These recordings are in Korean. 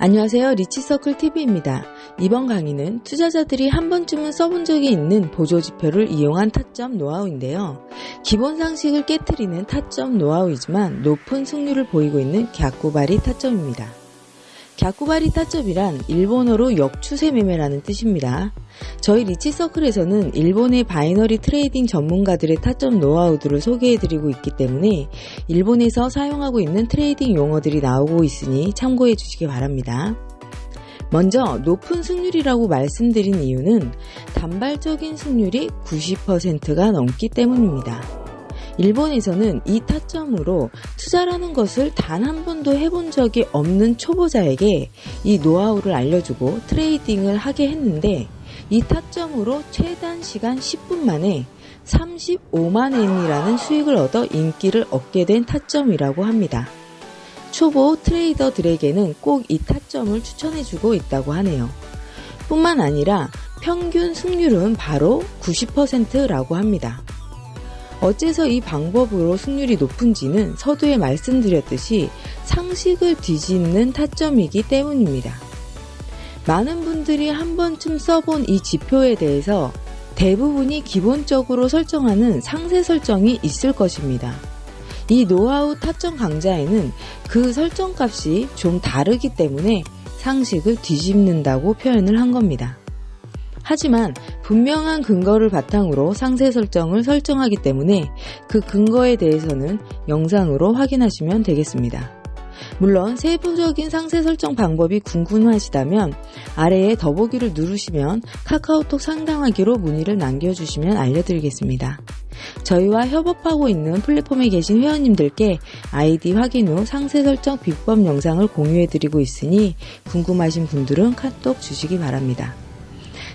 안녕하세요. 리치서클TV입니다. 이번 강의는 투자자들이 한 번쯤은 써본 적이 있는 보조지표를 이용한 타점 노하우인데요. 기본 상식을 깨트리는 타점 노하우이지만 높은 승률을 보이고 있는 갸쿠바리 타점입니다. 갸쿠바리 타점이란 일본어로 역추세 매매라는 뜻입니다. 저희 리치서클에서는 일본의 바이너리 트레이딩 전문가들의 타점 노하우들을 소개해드리고 있기 때문에 일본에서 사용하고 있는 트레이딩 용어들이 나오고 있으니 참고해 주시기 바랍니다. 먼저 높은 승률이라고 말씀드린 이유는 단발적인 승률이 90%가 넘기 때문입니다. 일본에서는 이 타점으로 투자라는 것을 단 한 번도 해본 적이 없는 초보자에게 이 노하우를 알려주고 트레이딩을 하게 했는데 이 타점으로 최단 시간 10분 만에 35만 엔이라는 수익을 얻어 인기를 얻게 된 타점이라고 합니다. 초보 트레이더들에게는 꼭 이 타점을 추천해주고 있다고 하네요. 뿐만 아니라 평균 승률은 바로 90%라고 합니다. 어째서 이 방법으로 승률이 높은지는 서두에 말씀드렸듯이 상식을 뒤집는 타점이기 때문입니다. 많은 분들이 한 번쯤 써본 이 지표에 대해서 대부분이 기본적으로 설정하는 상세 설정이 있을 것입니다. 이 노하우 타점 강좌에는 그 설정값이 좀 다르기 때문에 상식을 뒤집는다고 표현을 한 겁니다. 하지만 분명한 근거를 바탕으로 상세 설정을 설정하기 때문에 그 근거에 대해서는 영상으로 확인하시면 되겠습니다. 물론 세부적인 상세 설정 방법이 궁금하시다면 아래에 더보기를 누르시면 카카오톡 상담하기로 문의를 남겨주시면 알려드리겠습니다. 저희와 협업하고 있는 플랫폼에 계신 회원님들께 아이디 확인 후 상세 설정 비법 영상을 공유해드리고 있으니 궁금하신 분들은 카톡 주시기 바랍니다.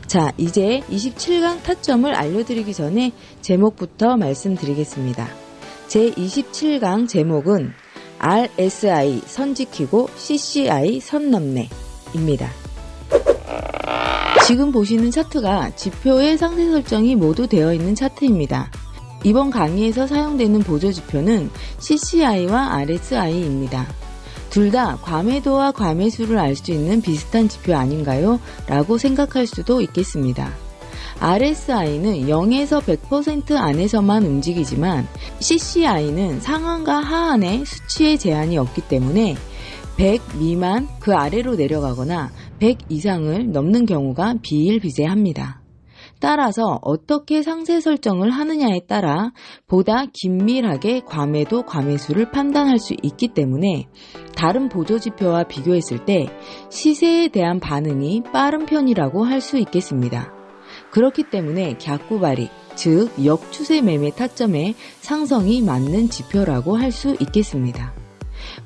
자, 이제 27강 타점을 알려드리기 전에 제목부터 말씀드리겠습니다. 제 27강 제목은 RSI 선 지키고 CCI 선 넘네입니다. 지금 보시는 차트가 지표의 상세 설정이 모두 되어 있는 차트입니다. 이번 강의에서 사용되는 보조지표는 CCI와 RSI입니다. 둘 다 과매도와 과매수를 알 수 있는 비슷한 지표 아닌가요? 라고 생각할 수도 있겠습니다. RSI는 0에서 100% 안에서만 움직이지만 CCI는 상한과 하한의 수치의 제한이 없기 때문에 100 미만 그 아래로 내려가거나 100 이상을 넘는 경우가 비일비재합니다. 따라서 어떻게 상세 설정을 하느냐에 따라 보다 긴밀하게 과매도, 과매수를 판단할 수 있기 때문에 다른 보조지표와 비교했을 때 시세에 대한 반응이 빠른 편이라고 할 수 있겠습니다. 그렇기 때문에 갸쿠바리, 즉 역추세 매매 타점의 상성이 맞는 지표라고 할 수 있겠습니다.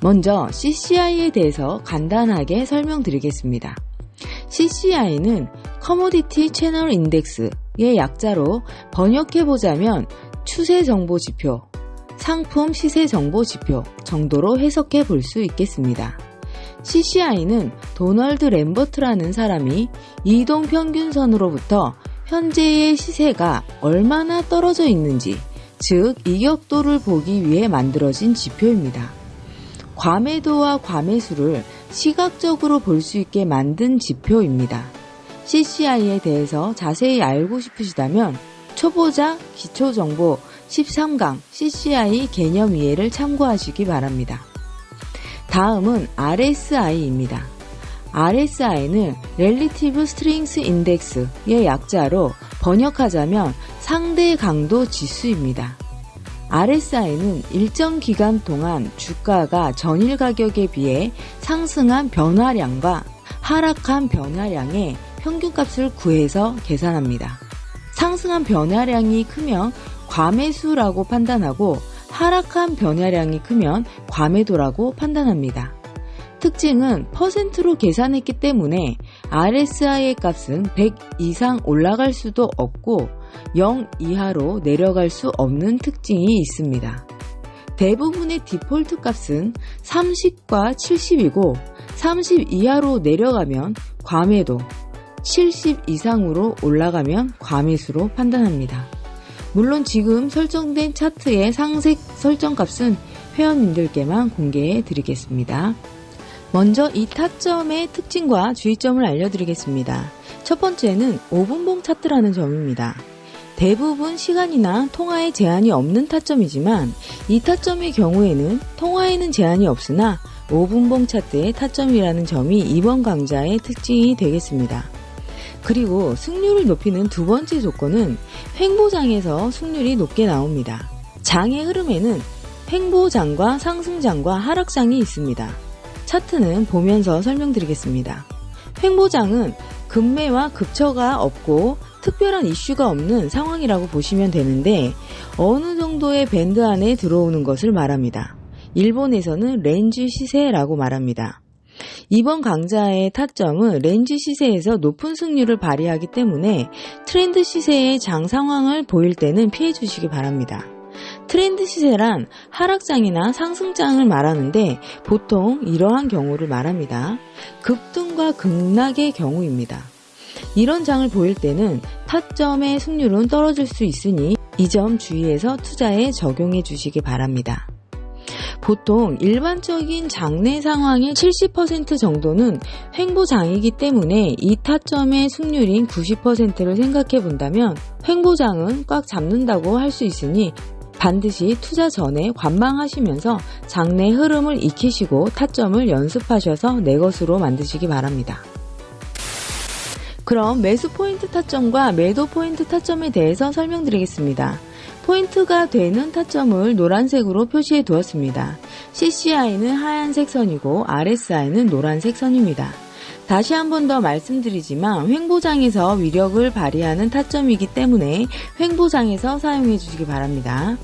먼저 CCI에 대해서 간단하게 설명드리겠습니다. CCI는 커모디티 채널 인덱스의 약자로 번역해보자면 추세정보지표, 상품 시세정보지표 정도로 해석해 볼 수 있겠습니다. CCI는 도널드 램버트라는 사람이 이동평균선으로부터 현재의 시세가 얼마나 떨어져 있는지, 즉 이격도를 보기 위해 만들어진 지표입니다. 과매도와 과매수를 시각적으로 볼 수 있게 만든 지표입니다. CCI에 대해서 자세히 알고 싶으시다면 초보자 기초정보 13강 CCI 개념 이해를 참고하시기 바랍니다. 다음은 RSI입니다. RSI는 Relative Strength Index의 약자로 번역하자면 상대 강도 지수입니다. RSI는 일정 기간 동안 주가가 전일 가격에 비해 상승한 변화량과 하락한 변화량의 평균값을 구해서 계산합니다. 상승한 변화량이 크면 과매수라고 판단하고 하락한 변화량이 크면 과매도라고 판단합니다. 특징은 퍼센트로 계산했기 때문에 RSI의 값은 100 이상 올라갈 수도 없고 0 이하로 내려갈 수 없는 특징이 있습니다. 대부분의 디폴트 값은 30과 70이고 30 이하로 내려가면 과매도, 70 이상으로 올라가면 과매수로 판단합니다. 물론 지금 설정된 차트의 상세 설정 값은 회원님들께만 공개해 드리겠습니다. 먼저 이 타점의 특징과 주의점을 알려드리겠습니다. 첫 번째는 5분봉 차트라는 점입니다. 대부분 시간이나 통화에 제한이 없는 타점이지만 이 타점의 경우에는 통화에는 제한이 없으나 5분봉 차트의 타점이라는 점이 이번 강좌의 특징이 되겠습니다. 그리고 승률을 높이는 두 번째 조건은 횡보장에서 승률이 높게 나옵니다. 장의 흐름에는 횡보장과 상승장과 하락장이 있습니다. 차트는 보면서 설명드리겠습니다. 횡보장은 급매와 급처가 없고 특별한 이슈가 없는 상황이라고 보시면 되는데 어느 정도의 밴드 안에 들어오는 것을 말합니다. 일본에서는 렌즈 시세라고 말합니다. 이번 강좌의 타점은 렌즈 시세에서 높은 승률을 발휘하기 때문에 트렌드 시세의 장 상황을 보일 때는 피해 주시기 바랍니다. 트렌드 시세란 하락장이나 상승장을 말하는데 보통 이러한 경우를 말합니다. 급등과 급락의 경우입니다. 이런 장을 보일 때는 타점의 승률은 떨어질 수 있으니 이 점 주의해서 투자에 적용해 주시기 바랍니다. 보통 일반적인 장내 상황의 70% 정도는 횡보장이기 때문에 이 타점의 승률인 90%를 생각해 본다면 횡보장은 꽉 잡는다고 할 수 있으니 반드시 투자 전에 관망하시면서 장내 흐름을 익히시고 타점을 연습하셔서 내 것으로 만드시기 바랍니다. 그럼 매수 포인트 타점과 매도 포인트 타점에 대해서 설명드리겠습니다. 포인트가 되는 타점을 노란색으로 표시해 두었습니다. CCI는 하얀색 선이고 RSI는 노란색 선입니다. 다시 한 번 더 말씀드리지만 횡보장에서 위력을 발휘하는 타점이기 때문에 횡보장에서 사용해 주시기 바랍니다.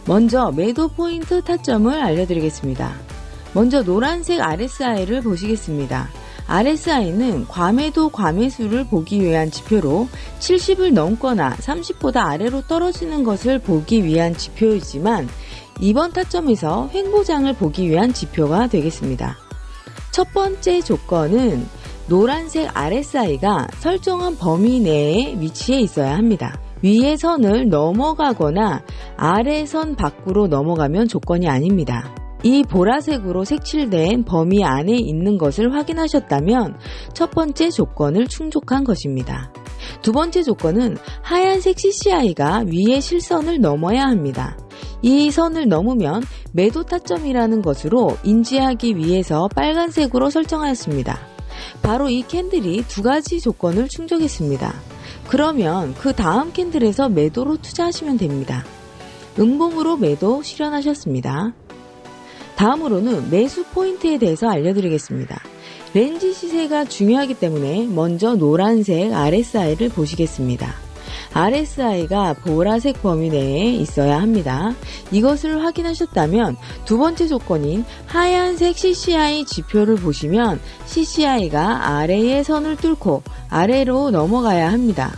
먼저 매도 포인트 타점을 알려드리겠습니다. 먼저 노란색 RSI를 보시겠습니다. RSI는 과매도 과매수를 보기 위한 지표로 70을 넘거나 30보다 아래로 떨어지는 것을 보기 위한 지표이지만 이번 타점에서 횡보장을 보기 위한 지표가 되겠습니다. 첫 번째 조건은 노란색 RSI가 설정한 범위 내에 위치해 있어야 합니다. 위의 선을 넘어가거나 아래 선 밖으로 넘어가면 조건이 아닙니다. 이 보라색으로 색칠된 범위 안에 있는 것을 확인하셨다면 첫 번째 조건을 충족한 것입니다. 두 번째 조건은 하얀색 CCI가 위의 실선을 넘어야 합니다. 이 선을 넘으면 매도 타점이라는 것으로 인지하기 위해서 빨간색으로 설정하였습니다. 바로 이 캔들이 두 가지 조건을 충족했습니다. 그러면 그 다음 캔들에서 매도로 투자하시면 됩니다. 음봉으로 매도 실현하셨습니다. 다음으로는 매수 포인트에 대해서 알려드리겠습니다. 렌즈 시세가 중요하기 때문에 먼저 노란색 RSI를 보시겠습니다. RSI가 보라색 범위 내에 있어야 합니다. 이것을 확인하셨다면 두 번째 조건인 하얀색 CCI 지표를 보시면 CCI가 아래의 선을 뚫고 아래로 넘어가야 합니다.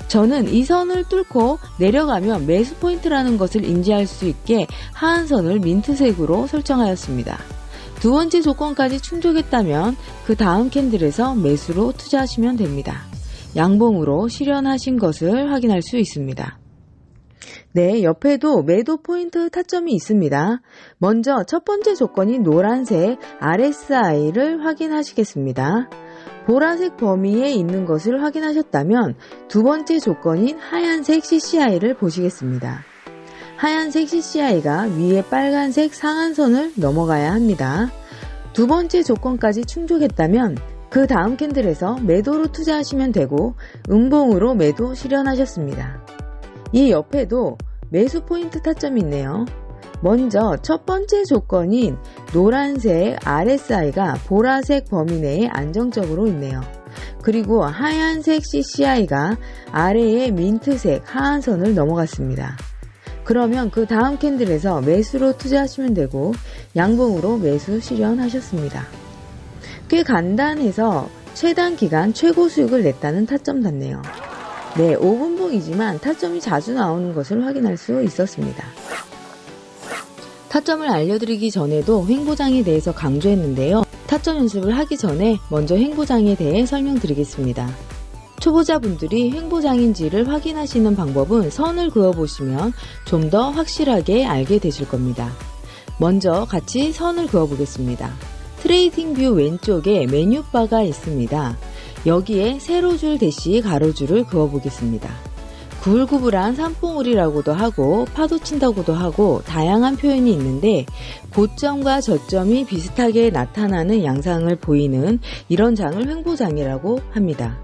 저는 이 선을 뚫고 내려가면 매수 포인트라는 것을 인지할 수 있게 하한선을 민트색으로 설정하였습니다. 두 번째 조건까지 충족했다면 그 다음 캔들에서 매수로 투자하시면 됩니다. 양봉으로 실현하신 것을 확인할 수 있습니다. 네, 옆에도 매도 포인트 타점이 있습니다. 먼저 첫 번째 조건인 노란색 RSI를 확인하시겠습니다. 보라색 범위에 있는 것을 확인하셨다면 두 번째 조건인 하얀색 CCI를 보시겠습니다. 하얀색 CCI가 위에 빨간색 상한선을 넘어가야 합니다. 두 번째 조건까지 충족했다면 그 다음 캔들에서 매도로 투자하시면 되고 음봉으로 매도 실현하셨습니다. 이 옆에도 매수 포인트 타점이 있네요. 먼저 첫 번째 조건인 노란색 RSI가 보라색 범위 내에 안정적으로 있네요. 그리고 하얀색 CCI가 아래에 민트색 하한선을 넘어갔습니다. 그러면 그 다음 캔들에서 매수로 투자하시면 되고 양봉으로 매수 실현하셨습니다. 꽤 간단해서 최단 기간 최고 수익을 냈다는 타점 같네요. 네, 5분봉이지만 타점이 자주 나오는 것을 확인할 수 있었습니다. 타점을 알려드리기 전에도 횡보장에 대해서 강조했는데요. 타점 연습을 하기 전에 먼저 횡보장에 대해 설명드리겠습니다. 초보자분들이 횡보장인지를 확인하시는 방법은 선을 그어보시면 좀 더 확실하게 알게 되실 겁니다. 먼저 같이 선을 그어보겠습니다. 트레이딩 뷰 왼쪽에 메뉴바가 있습니다. 여기에 세로줄 대시 가로줄을 그어보겠습니다. 구불구불한 산봉우리라고도 하고 파도친다고도 하고 다양한 표현이 있는데 고점과 저점이 비슷하게 나타나는 양상을 보이는 이런 장을 횡보장이라고 합니다.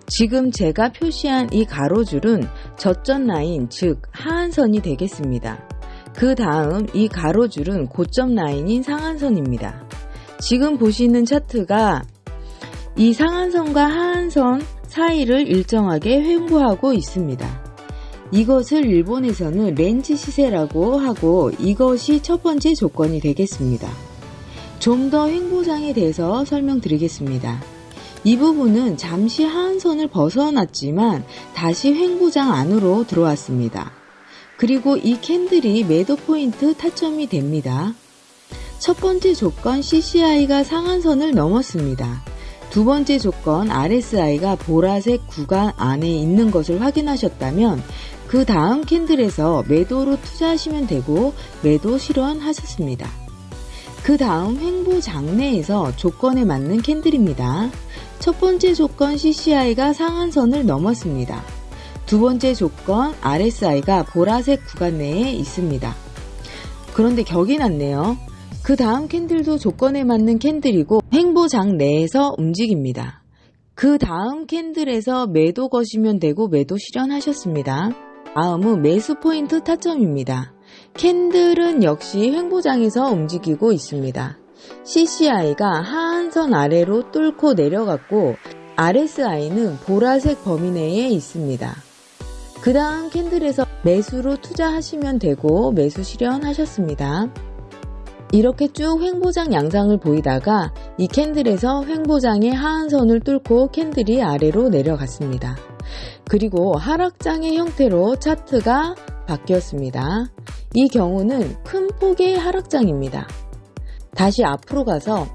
지금 제가 표시한 이 가로줄은 저점 라인, 즉 하한선이 되겠습니다. 그 다음 이 가로줄은 고점 라인인 상한선입니다. 지금 보시는 차트가 이 상한선과 하한선 사이를 일정하게 횡보하고 있습니다. 이것을 일본에서는 렌즈 시세라고 하고 이것이 첫 번째 조건이 되겠습니다. 좀 더 횡보장에 대해서 설명드리겠습니다. 이 부분은 잠시 하한선을 벗어났지만 다시 횡보장 안으로 들어왔습니다. 그리고 이 캔들이 매도 포인트 타점이 됩니다. 첫 번째 조건 CCI가 상한선을 넘었습니다. 두 번째 조건 RSI가 보라색 구간 안에 있는 것을 확인하셨다면 그 다음 캔들에서 매도로 투자하시면 되고 매도 실현하셨습니다. 그 다음 횡보 장내에서 조건에 맞는 캔들입니다. 첫 번째 조건 CCI가 상한선을 넘었습니다. 두 번째 조건 RSI가 보라색 구간 내에 있습니다. 그런데 격이 났네요. 그 다음 캔들도 조건에 맞는 캔들이고 횡보장 내에서 움직입니다. 그 다음 캔들에서 매도 거시면 되고 매도 실현하셨습니다. 다음은 매수 포인트 타점입니다. 캔들은 역시 횡보장에서 움직이고 있습니다. CCI가 하한선 아래로 뚫고 내려갔고 RSI는 보라색 범위 내에 있습니다. 그 다음 캔들에서 매수로 투자하시면 되고 매수 실현하셨습니다. 이렇게 쭉 횡보장 양상을 보이다가 이 캔들에서 횡보장의 하한선을 뚫고 캔들이 아래로 내려갔습니다. 그리고 하락장의 형태로 차트가 바뀌었습니다. 이 경우는 큰 폭의 하락장입니다. 다시 앞으로 가서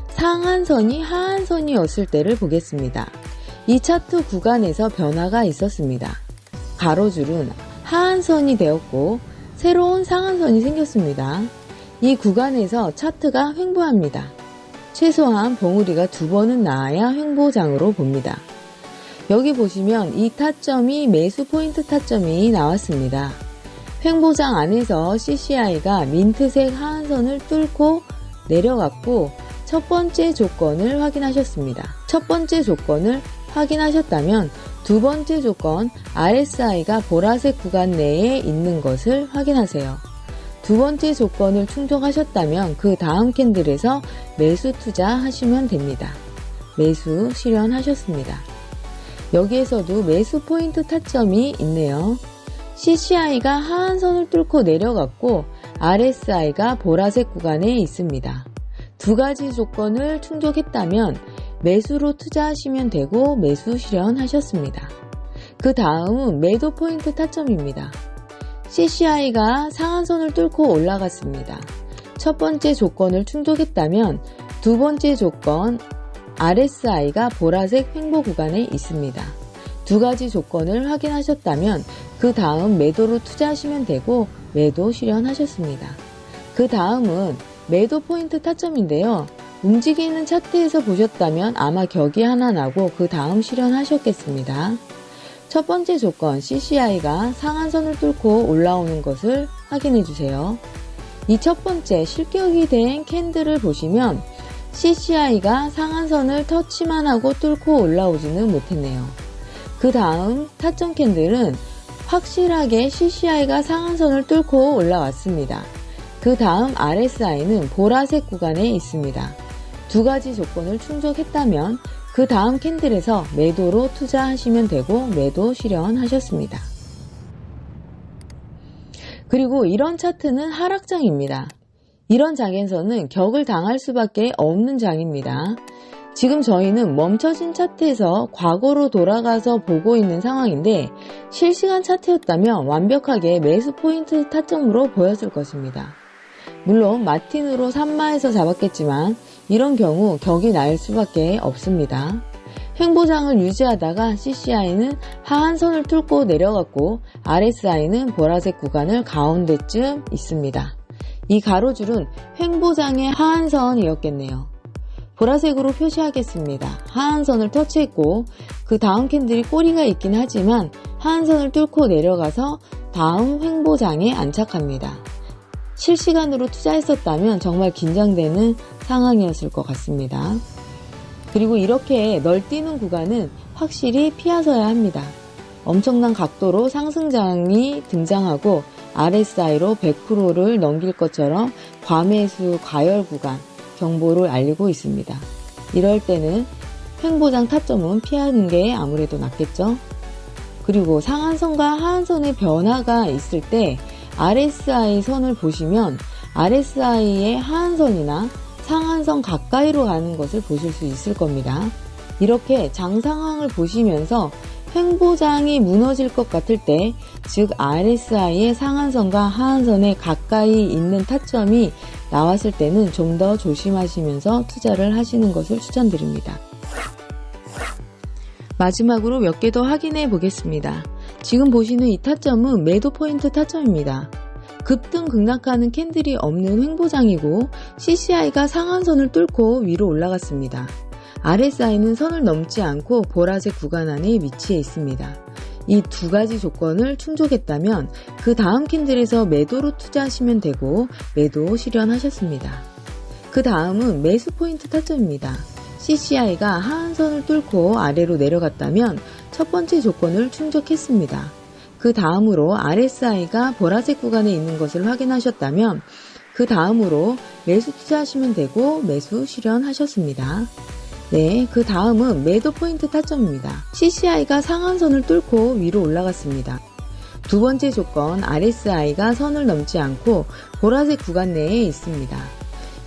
상한선이 하한선이었을 때를 보겠습니다. 이 차트 구간에서 변화가 있었습니다. 가로줄은 하한선이 되었고 새로운 상한선이 생겼습니다. 이 구간에서 차트가 횡보합니다. 최소한 봉우리가 두 번은 나와야 횡보장으로 봅니다. 여기 보시면 이 타점이 매수 포인트 타점이 나왔습니다. 횡보장 안에서 CCI가 민트색 하한선을 뚫고 내려갔고 첫 번째 조건을 확인하셨습니다. 첫 번째 조건을 확인하셨다면 두 번째 조건 RSI가 보라색 구간 내에 있는 것을 확인하세요. 두 번째 조건을 충족하셨다면 그 다음 캔들에서 매수 투자하시면 됩니다. 매수 실현하셨습니다. 여기에서도 매수 포인트 타점이 있네요. CCI가 하한선을 뚫고 내려갔고 RSI가 보라색 구간에 있습니다. 두 가지 조건을 충족했다면 매수로 투자하시면 되고 매수 실현하셨습니다. 그 다음은 매도 포인트 타점입니다. CCI가 상한선을 뚫고 올라갔습니다. 첫 번째 조건을 충족했다면 두 번째 조건 RSI가 보라색 횡보 구간에 있습니다. 두 가지 조건을 확인하셨다면 그 다음 매도로 투자하시면 되고 매도 실현하셨습니다. 그 다음은 매도 포인트 타점인데요. 움직이는 차트에서 보셨다면 아마 격이 하나 나고 그 다음 실현하셨겠습니다. 첫 번째 조건 CCI가 상한선을 뚫고 올라오는 것을 확인해 주세요. 이 첫 번째 실격이 된 캔들을 보시면 CCI가 상한선을 터치만 하고 뚫고 올라오지는 못했네요. 그 다음 타점 캔들은 확실하게 CCI가 상한선을 뚫고 올라왔습니다. 그 다음 RSI는 보라색 구간에 있습니다. 두 가지 조건을 충족했다면 그 다음 캔들에서 매도로 투자하시면 되고 매도 실현하셨습니다. 그리고 이런 차트는 하락장입니다. 이런 장에서는 격을 당할 수밖에 없는 장입니다. 지금 저희는 멈춰진 차트에서 과거로 돌아가서 보고 있는 상황인데 실시간 차트였다면 완벽하게 매수 포인트 타점으로 보였을 것입니다. 물론 마틴으로 3마에서 잡았겠지만 이런 경우 격이 날 수밖에 없습니다. 횡보장을 유지하다가 CCI는 하한선을 뚫고 내려갔고 RSI는 보라색 구간을 가운데쯤 있습니다. 이 가로줄은 횡보장의 하한선이었겠네요. 보라색으로 표시하겠습니다. 하한선을 터치했고 그 다음 캔들이 꼬리가 있긴 하지만 하한선을 뚫고 내려가서 다음 횡보장에 안착합니다. 실시간으로 투자했었다면 정말 긴장되는 상황이었을 것 같습니다. 그리고 이렇게 널뛰는 구간은 확실히 피하셔야 합니다. 엄청난 각도로 상승장이 등장하고 RSI로 100%를 넘길 것처럼 과매수 과열 구간 경보를 알리고 있습니다. 이럴 때는 횡보장 타점은 피하는 게 아무래도 낫겠죠. 그리고 상한선과 하한선의 변화가 있을 때 RSI 선을 보시면 RSI의 하한선이나 상한선 가까이로 가는 것을 보실 수 있을 겁니다. 이렇게 장 상황을 보시면서 횡보장이 무너질 것 같을 때, 즉 RSI의 상한선과 하한선에 가까이 있는 타점이 나왔을 때는 좀 더 조심하시면서 투자를 하시는 것을 추천드립니다. 마지막으로 몇 개 더 확인해 보겠습니다. 지금 보시는 이 타점은 매도 포인트 타점입니다. 급등 급락하는 캔들이 없는 횡보장이고 CCI가 상한선을 뚫고 위로 올라갔습니다. RSI는 선을 넘지 않고 보라색 구간 안에 위치해 있습니다. 이 두 가지 조건을 충족했다면 그 다음 캔들에서 매도로 투자하시면 되고 매도 실현하셨습니다. 그 다음은 매수 포인트 타점입니다. CCI가 하한선을 뚫고 아래로 내려갔다면 첫 번째 조건을 충족했습니다. 그 다음으로 RSI가 보라색 구간에 있는 것을 확인하셨다면 그 다음으로 매수 투자하시면 되고 매수 실현하셨습니다. 네, 그 다음은 매도 포인트 타점입니다. CCI가 상한선을 뚫고 위로 올라갔습니다. 두 번째 조건 RSI가 선을 넘지 않고 보라색 구간 내에 있습니다.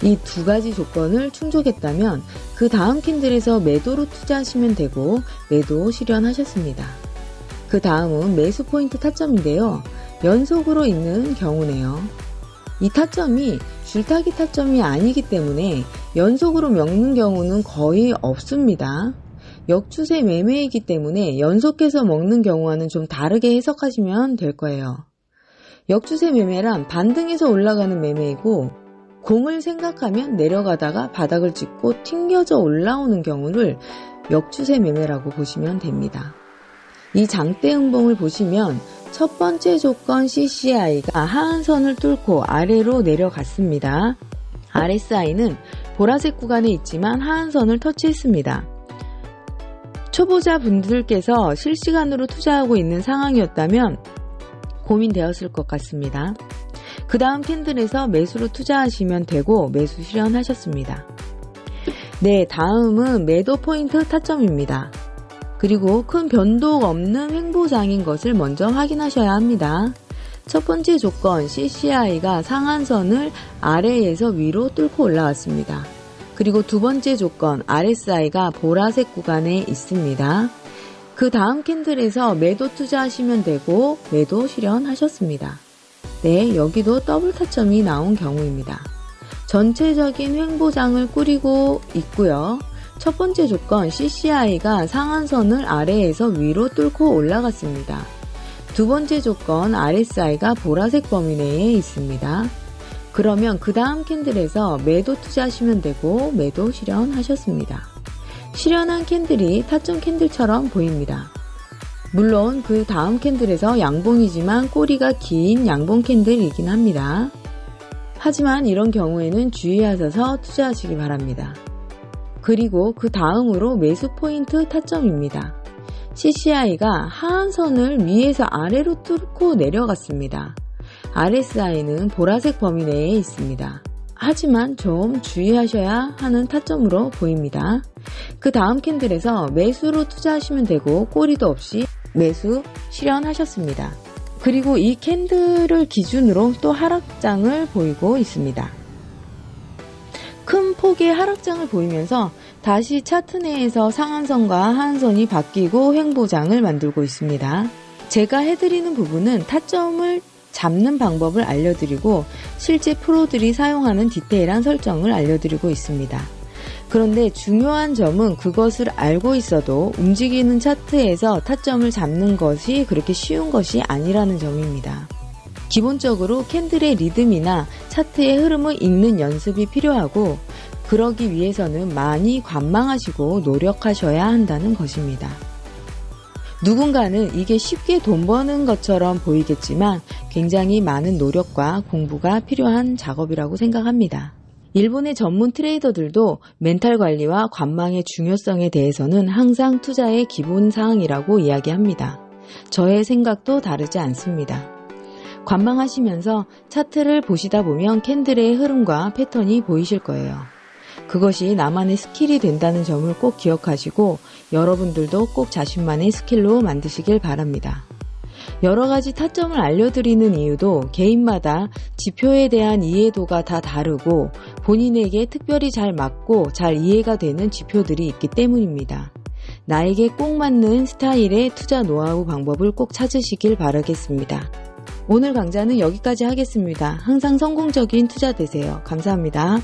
이 두 가지 조건을 충족했다면 그 다음 캔들에서 매도로 투자하시면 되고 매도 실현하셨습니다. 그 다음은 매수 포인트 타점인데요. 연속으로 있는 경우네요. 이 타점이 줄타기 타점이 아니기 때문에 연속으로 먹는 경우는 거의 없습니다. 역추세 매매이기 때문에 연속해서 먹는 경우와는 좀 다르게 해석하시면 될 거예요. 역추세 매매란 반등해서 올라가는 매매이고 공을 생각하면 내려가다가 바닥을 찍고 튕겨져 올라오는 경우를 역추세 매매라고 보시면 됩니다. 이 장대 음봉을 보시면 첫 번째 조건 CCI가 하한선을 뚫고 아래로 내려갔습니다. RSI는 보라색 구간에 있지만 하한선을 터치했습니다. 초보자 분들께서 실시간으로 투자하고 있는 상황이었다면 고민되었을 것 같습니다. 그 다음 캔들에서 매수로 투자하시면 되고 매수 실현하셨습니다. 네, 다음은 매도 포인트 타점입니다. 그리고 큰 변동 없는 횡보장인 것을 먼저 확인하셔야 합니다. 첫 번째 조건 CCI가 상한선을 아래에서 위로 뚫고 올라왔습니다. 그리고 두 번째 조건 RSI가 보라색 구간에 있습니다. 그 다음 캔들에서 매도 투자하시면 되고 매도 실현하셨습니다. 네, 여기도 더블 타점이 나온 경우입니다. 전체적인 횡보장을 꾸리고 있고요. 첫 번째 조건 CCI가 상한선을 아래에서 위로 뚫고 올라갔습니다. 두 번째 조건 RSI가 보라색 범위 내에 있습니다. 그러면 그 다음 캔들에서 매도 투자하시면 되고 매도 실현하셨습니다. 실현한 캔들이 타점 캔들처럼 보입니다. 물론 그 다음 캔들에서 양봉이지만 꼬리가 긴 양봉 캔들이긴 합니다. 하지만 이런 경우에는 주의하셔서 투자하시기 바랍니다. 그리고 그 다음으로 매수 포인트 타점입니다. CCI가 하한선을 위에서 아래로 뚫고 내려갔습니다. RSI는 보라색 범위 내에 있습니다. 하지만 좀 주의하셔야 하는 타점으로 보입니다. 그 다음 캔들에서 매수로 투자하시면 되고 꼬리도 없이 매수 실현하셨습니다. 그리고 이 캔들을 기준으로 또 하락장을 보이고 있습니다. 큰 폭의 하락장을 보이면서 다시 차트 내에서 상한선과 하한선이 바뀌고 횡보장을 만들고 있습니다. 제가 해드리는 부분은 타점을 잡는 방법을 알려드리고 실제 프로들이 사용하는 디테일한 설정을 알려드리고 있습니다. 그런데 중요한 점은 그것을 알고 있어도 움직이는 차트에서 타점을 잡는 것이 그렇게 쉬운 것이 아니라는 점입니다. 기본적으로 캔들의 리듬이나 차트의 흐름을 읽는 연습이 필요하고 그러기 위해서는 많이 관망하시고 노력하셔야 한다는 것입니다. 누군가는 이게 쉽게 돈 버는 것처럼 보이겠지만 굉장히 많은 노력과 공부가 필요한 작업이라고 생각합니다. 일본의 전문 트레이더들도 멘탈 관리와 관망의 중요성에 대해서는 항상 투자의 기본 사항이라고 이야기합니다. 저의 생각도 다르지 않습니다. 관망하시면서 차트를 보시다 보면 캔들의 흐름과 패턴이 보이실 거예요. 그것이 나만의 스킬이 된다는 점을 꼭 기억하시고 여러분들도 꼭 자신만의 스킬로 만드시길 바랍니다. 여러 가지 타점을 알려드리는 이유도 개인마다 지표에 대한 이해도가 다 다르고 본인에게 특별히 잘 맞고 잘 이해가 되는 지표들이 있기 때문입니다. 나에게 꼭 맞는 스타일의 투자 노하우 방법을 꼭 찾으시길 바라겠습니다. 오늘 강좌는 여기까지 하겠습니다. 항상 성공적인 투자 되세요. 감사합니다.